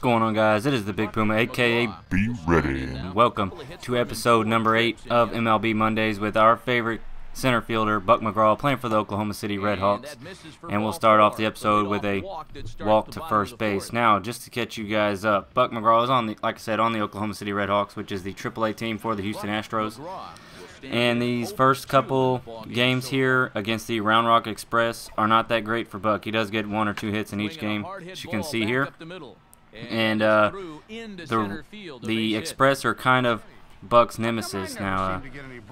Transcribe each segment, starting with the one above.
going on, guys? It is the Big Puma, aka Be Ready. and welcome to episode number 8 of MLB Mondays with our favorite center fielder, Buck McGraw, playing for the Oklahoma City Redhawks. And we'll start off the episode with a walk to first base. Now, just to catch you guys up, Buck McGraw is on the, like I said, on the Oklahoma City Redhawks, which is the AAA team for the Houston Astros. And these first couple games here against the Round Rock Express are not that great for Buck. He does get 1 or 2 hits in each game, as you can see here. And the Express are kind of Buck's nemesis. Now,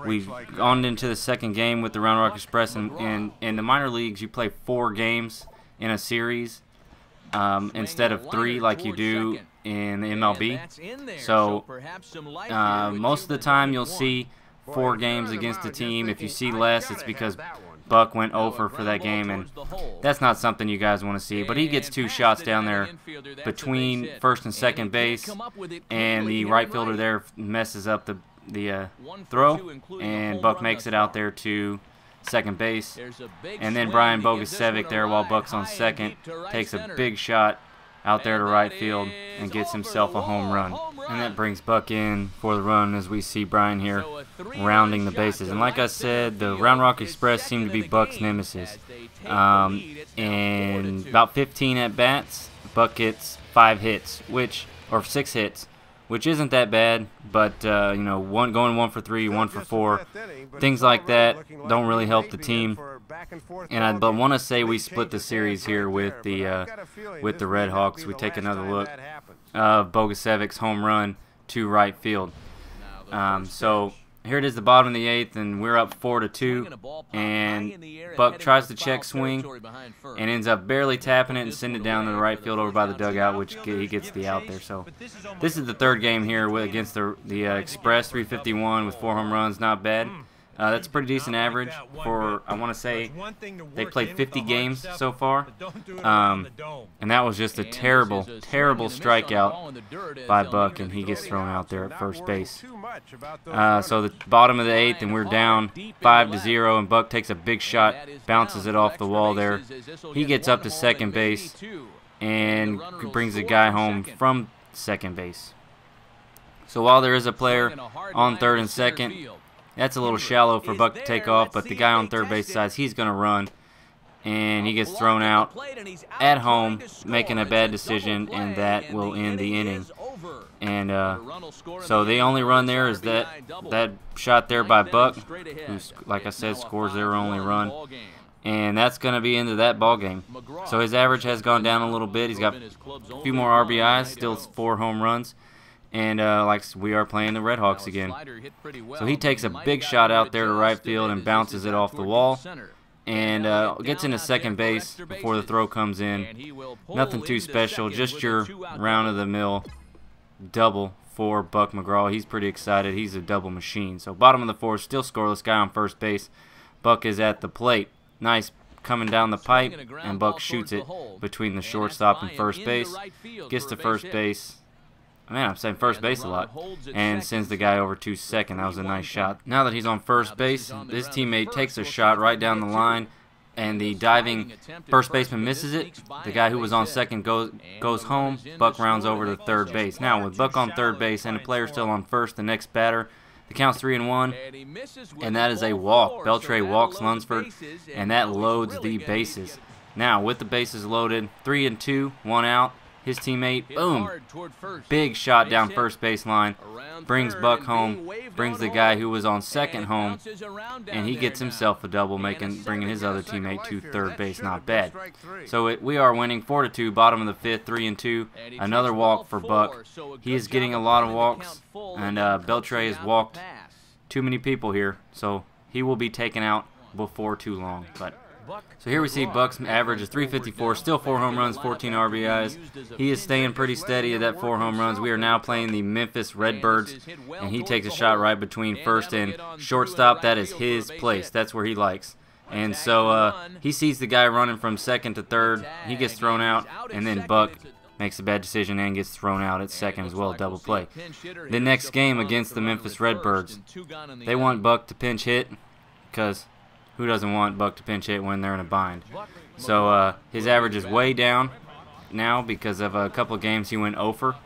we've gone into the second game with the Round Rock Express, and in the minor leagues, you play 4 games in a series instead of 3 like you do in the MLB. So most of the time, you'll see 4 games against a team. If you see less, it's because Buck went over for that game, and that's not something you guys want to see. But he gets 2 shots down there between first and second base, and the right fielder there messes up the throw, and Buck makes it out there to second base. And then Brian Bogusevic there, while Buck's on second, takes a big shot out there to right field and gets himself a home run. And that brings Buck in for the run, as we see Brian here rounding the bases. And like I said, the Round Rock Express seem to be Buck's nemesis. And about 15 at-bats, Buck gets 5 hits, or 6 hits, which isn't that bad, but you know, going 1 for 3, 1 for 4, things like that don't really help the team. And I want to say we split the series here with the Redhawks. We take another look of Bogusevic's home run to right field. So here it is, the bottom of the 8th, and we're up 4-2. And Buck tries to check swing and ends up barely tapping it and sending it down to the right field over by the dugout, which he gets the out there. So this is the 3rd game here against the Express, 351 with 4 home runs. Not bad. That's a pretty decent average for, I want to say, they played 50 games so far. And that was just a terrible, terrible strikeout by Buck, and he gets thrown out there at first base. So the bottom of the 8th, and we're down 5-0, and Buck takes a big shot, bounces it off the wall there. He gets up to second base and brings the guy home from second base. So while there is a player on third and second, that's a little shallow for Buck to take off, but the guy on third base decides he's going to run, and he gets thrown out at home, making a bad decision, and that will end the inning. And so the only run there is that shot there by Buck, who, like I said, scores their only run. And that's going to be into that ball game. So his average has gone down a little bit. He's got a few more RBIs, still 4 home runs. And like we are playing the Redhawks again. So he takes a big shot out there to right field and bounces it off the wall. And gets into second base before the throw comes in. Nothing too special, just your round-of-the-mill double for Buck McGraw. He's pretty excited. He's a double machine. So bottom of the 4th, still scoreless, guy on first base. Buck is at the plate. Nice coming down the pipe, and Buck shoots it between the shortstop and first base. Gets to first base. Man, I'm saying first base a lot, and sends the guy over to second. That was a nice shot. Now that he's on first base, his teammate takes a shot right down the line, and the diving first baseman misses it. The guy who was on second goes home. Buck rounds over to third base. Now, with Buck on third base and a player still on first, the next batter, the count's 3-1, and that is a walk. Beltre walks Lunsford, and that loads the bases. Now, with the bases loaded, 3-2, 1 out. His teammate, boom, big shot down first base line, brings Buck home, brings the guy who was on second home, and he gets himself a double, bringing his other teammate to third base. Not bad. So we are winning 4-2, bottom of the 5th, 3-2. Another walk for Buck. He is getting a lot of walks, and Beltre has walked too many people here, so he will be taken out before too long. So here we see Buck's average is 354, still 4 home runs, 14 RBIs. He is staying pretty steady at that 4 home runs. We are now playing the Memphis Redbirds, and he takes a shot right between first and shortstop. That is his place. That's where he likes. And so he sees the guy running from second to third. He gets thrown out, and then Buck makes a bad decision and gets thrown out at second as well, double play. The next game against the Memphis Redbirds, they want Buck to pinch hit because who doesn't want Buck to pinch hit when they're in a bind? So his average is way down. now because of a couple of games he went 0 for.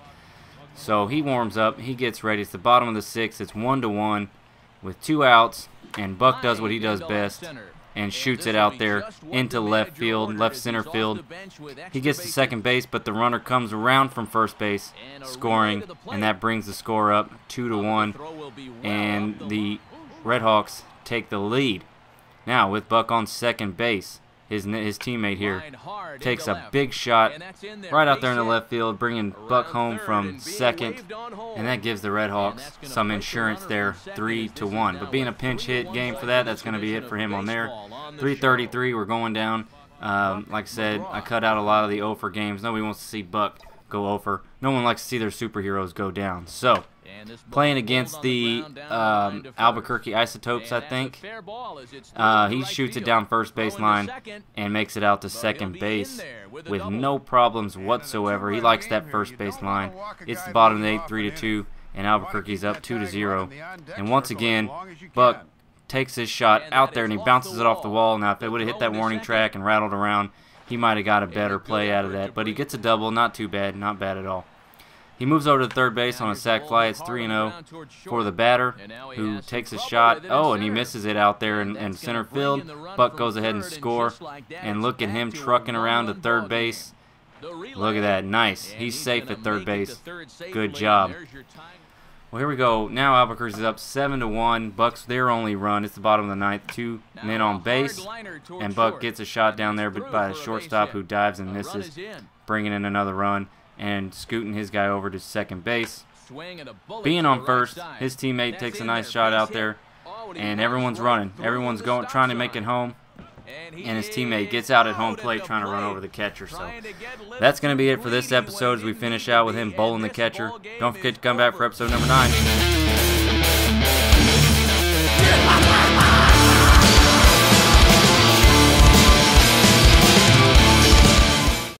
So he warms up. He gets ready. It's the bottom of the 6th. It's 1-1 with 2 outs, and Buck does what he does best and shoots it out there into left field, left center field. He gets to second base, but the runner comes around from first base, scoring, and that brings the score up 2-1, and the Red Hawks take the lead. Now with Buck on second base, his teammate here takes a big shot right out there in the left field, bringing Buck home from second, and that gives the Red Hawks some insurance there, 3-1. But being a pinch hit game for that, that's going to be it for him on there. 3:33, we're going down. Like I said, I cut out a lot of the 0 for games. Nobody wants to see Buck go 0 for. No one likes to see their superheroes go down. So, playing against the Albuquerque Isotopes, I think. He shoots it down first baseline and makes it out to second base with no problems whatsoever. He likes that first base line. It's the bottom of the 8th, 3-2, and Albuquerque's up 2-0. And once again, Buck takes his shot out there and he bounces it off the wall. Now, if it would have hit that warning track and rattled around, he might have got a better play out of that. But he gets a double, not too bad, not bad at all. He moves over to third base on a sac fly. It's 3-0 for the batter, who takes a shot. Oh, and he misses it out there in center field. Buck goes ahead and scores. And look at him trucking around to third base. Look at that. Nice. He's safe at third base. Good job. Well, here we go. Now Albuquerque's up 7-1. Buck's their only run. It's the bottom of the 9th. 2 men on base. And Buck gets a shot down there by a shortstop who dives and misses, bringing in another run and scooting his guy over to second base. Being on first, his teammate takes a nice shot out there, and everyone's running. Everyone's trying to make it home, and his teammate gets out at home plate trying to run over the catcher. So that's going to be it for this episode as we finish out with him bowling the catcher. Don't forget to come back for episode number 9.